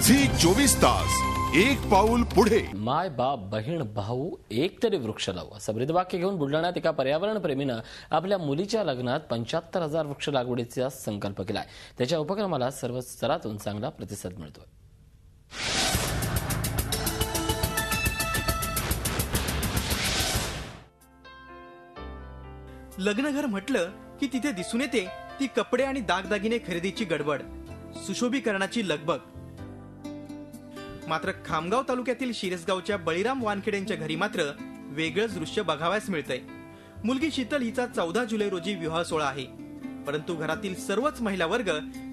Zee 24 तास एक पाऊल पुढे। माय बाप बहीण भाऊ एक तरी वृक्ष लावू असं ब्रीदवाक्य घेऊन बुलढाण्यात एका पर्यावरण प्रेमीनं आपल्या मुलीच्या लग्नात 75,000 वृक्ष लागवडीचा संकल्प केलाय। त्याच्या उपक्रमाला सर्व स्तरातून चांगला प्रतिसाद मिळतोय। लग्नघर म्हटलं की तिथे दिसून येते ती कपडे आणि दागदागिने खरेदीची गडबड, सुशोभीकरणाची लगबग। मात्र खामगाव तालुक्यातील शिरसगावच्या बळीराम वानखेडेंच्या घरी मात्र वेगळंच दृश्य बघावयास मिळतंय। मुलगी शीतल हिचा 14 जुलै रोजी विवाह सोहळा आहे, परंतु घरातील सर्वच महिला वर्ग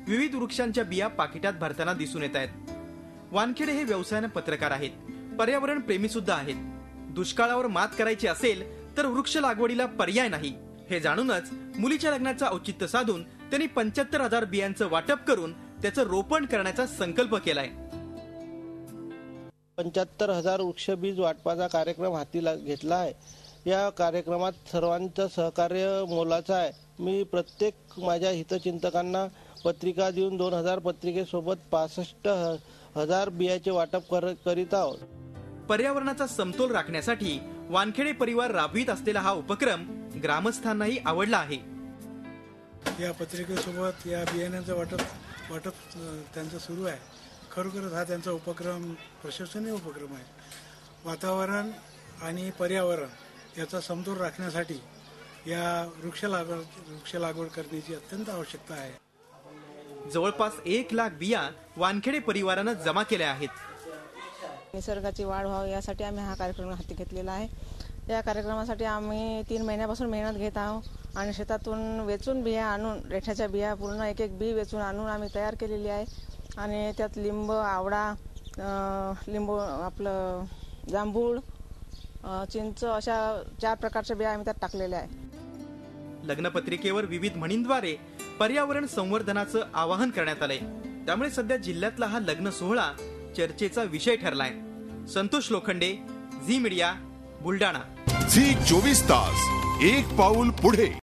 विविध वृक्षांच्या बिया पाकिटात भरताना दिसून येत आहेत। वानखेडे हे व्यवसायाने पत्रकार आहेत, पर्यावरण प्रेमी सुद्धा आहेत। दुष्काळावर मात करायची असेल तर वृक्ष लागवडीला पर्याय नाही हे जाणूनच मुलीच्या लग्नाचा औचित्य साधून त्यांनी 75,000 बियांचं वाटप करून त्याचं रोपण करण्याचा संकल्प केलाय। 75,000 वृक्षबीज वाटपाचा कार्यक्रम हाती घेतला आहे। या कार्यक्रमात सर्वांचं सहकार्य मोलाचं आहे। मी प्रत्येक माझ्या हितचिंतकांना पत्रिका देऊन 2000 पत्रिकेसोबत 65,000 बियाचे वाटप करीत आहोत। पर्यावरणाचा समतोल राखण्यासाठी वानखेडे परिवार राबवित असलेला हा उपक्रम ग्रामस्थांनाही आवडला आहे। या पत्रिकेसोबत या बियाण्यांचं वाटप त्यांचं सुरू आहे। खरोखरच हा त्यांचा उपक्रम प्रशंसनीय उपक्रम आहे। वातावरण आणि पर्यावरण याचा समतोल राखण्यासाठी या वृक्ष लागवड करण्याची अत्यंत आवश्यकता आहे। जवळपास 1 लाख बिया वानखेडे परिवारानं जमा केल्या आहेत। निसर्गाची वाढ व्हावी यासाठी आम्ही हा कार्यक्रम हाती घेतलेला आहे। या कार्यक्रमासाठी आम्ही 3 महिन्यापासून मेहनत घेत आहोत आणि शेतातून वेचून बिया आणून रेठ्याच्या बिया पूर्ण एक एक बी वेचून आणून आम्ही तयार केलेली आहे आणि त्यात लिंब, आवळा, लिंबू आपलं जांभूळ, चिंच अशा 4 प्रकारच्या बिया आम्ही त्यात टाकलेल्या आहे। लग्नपत्रिकेवर विविध म्हणींद्वारे पर्यावरण संवर्धनाचं आवाहन करण्यात आलंय, त्यामुळे सध्या जिल्ह्यातला हा लग्न सोहळा चर्चेचा विषय ठरलाय। संतोष लोखंडे, झी मीडिया, बुलढाणा। झी 24 तास एक पाऊल पुढे।